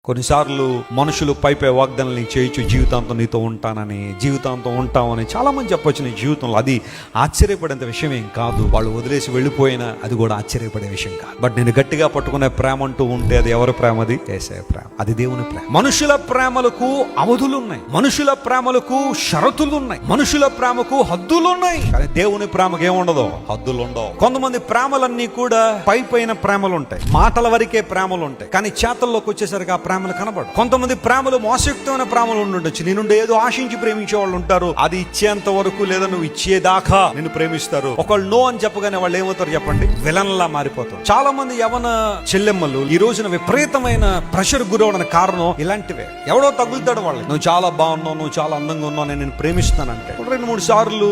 కొన్నిసార్లు మనుషులు పైపై వాగ్దానాలు చేయొచ్చు, జీవితాంతం నీతో ఉంటానని, జీవితాంతం ఉంటామని చాలా మంది చెప్పొచ్చు నీ జీవితంలో. అది ఆశ్చర్యపడేంత విషయం ఏం కాదు. వాళ్ళు వదిలేసి వెళ్ళిపోయినా అది కూడా ఆశ్చర్యపడే విషయం కాదు. బట్ నేను గట్టిగా పట్టుకునే ప్రేమ అంటూ ఉంటే అది ఎవరి ప్రేమ? అది యేసయ్య ప్రేమ, అది దేవుని ప్రేమ. మనుషుల ప్రేమలకు అవధులు ఉన్నాయి, మనుషుల ప్రేమలకు షరతులు ఉన్నాయి, మనుషుల ప్రేమకు హద్దులు ఉన్నాయి. కానీ దేవుని ప్రేమకు ఏముండదు, హద్దులు ఉండవు. కొంతమంది ప్రేమలన్నీ కూడా పైపైన ప్రేమలు ఉంటాయి, మాటల వరకే ప్రేమలు ఉంటాయి, కానీ చేతల్లోకి వచ్చేసరికి ఆ ప్రేమలు కనబడు. కొంతమంది ప్రేమలు మోసయుక్తమైన ప్రేమలు ఉండొచ్చు. నీ నుండి ఏదో ఆశించి ప్రేమించే వాళ్ళు ఉంటారు. అది ఇచ్చేంత వరకు లేదా నువ్వు ఇచ్చేదాకా నిన్ను ప్రేమిస్తారు. ఒకళ్ళు నో అని చెప్పగానే వాళ్ళు ఏమవుతారు చెప్పండి? విలన్లా మారిపోతారు. చాలా మంది యవన చెల్లెమ్మలు ఈ రోజున విపరీతమైన ప్రెషర్ గురవడానికి కారణం ఇలాంటివే. ఎవడో తగులుతాడు వాళ్ళకి, నువ్వు చాలా బాగున్నావు, నువ్వు చాలా అందంగా ఉన్నావు, నేను ప్రేమిస్తానంటే 2-3 సార్లు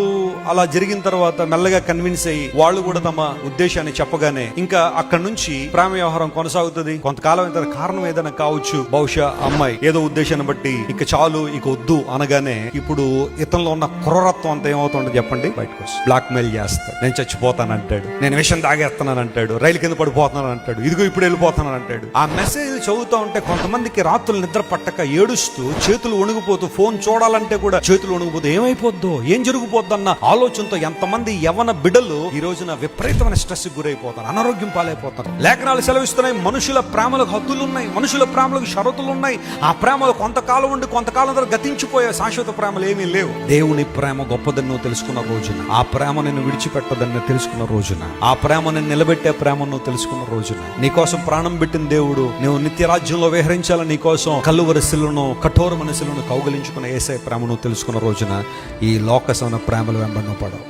అలా జరిగిన తర్వాత మెల్లగా కన్విన్స్ అయ్యి వాళ్ళు కూడా తమ ఉద్దేశాన్ని చెప్పగానే ఇంకా అక్కడి నుంచి ప్రేమ వ్యవహారం కొనసాగుతుంది. కొంతకాలం అయిన కారణం ఏదైనా కావచ్చు. బహుశా అమ్మాయి ఏదో ఉద్దేశాన్ని బట్టి ఇక చాలు, ఇక వద్దు అనగానే ఇప్పుడు ఇతనిలో ఉన్న క్రూరత్వం అంతా ఏమవుతుందో చెప్పండి? బయటకు వచ్చి బ్లాక్ మెయిల్ చేస్తాడు. నేను చచ్చిపోతానంటాడు, నేను విషయం తాగేస్తున్నాను అంటాడు, రైలు కింద పడిపోతున్నాను అంటాడు, ఇదిగో ఇప్పుడు వెళ్ళిపోతున్నాను అంటాడు. ఆ మెసేజ్ చదువుతూ ఉంటే కొంతమందికి రాత్రులు నిద్ర పట్టక ఏడుస్తూ చేతులు వణిగిపోతూ, ఫోన్ చూడాలంటే కూడా చేతులు వణిగిపోతూ ఏమైపోద్దో, ఏం జరిగిపోద్దన్న ఆలోచనతో ఎంతమంది యవన బిడ్డలు ఈ రోజున విపరీతమైన స్ట్రెస్ గురైపోతారు, అనారోగ్యం పాలైపోతారు. లేఖనాలు సెలవిస్తున్నాయి, మనుషుల ప్రేమలకు హద్దులు ఉన్నాయి, మనుషుల ప్రేమలకు షరతులు ఉన్నాయి. ఆ ప్రేమలు కొంతకాలం ఉండి కొంతకాలం తర్వాత గతించిపోయే శాశ్వత ప్రేమలు ఏమీ లేవు. దేవుని ప్రేమ గొప్పదని నువ్వు తెలుసుకున్న రోజున, ఆ ప్రేమ నిన్ను విడిచిపెట్టదని తెలుసుకున్న రోజున, ఆ ప్రేమ నిన్ను నిలబెట్టే ప్రేమ నువ్వు తెలుసుకున్న రోజున, నీకోసం ప్రాణం పెట్టిన దేవుడు నువ్వు నిత్య రాజ్యంలో విహరించాలని నీకోసం కల్లువరి శిలువను, కఠోరమైన శిలువను కౌగలించుకున్న యేసయ్య ప్రేమ నువ్వు తెలుసుకున్న రోజున ఈ లోకసమైన ప్రేమలు వెంబడి నువ్వు పడవు.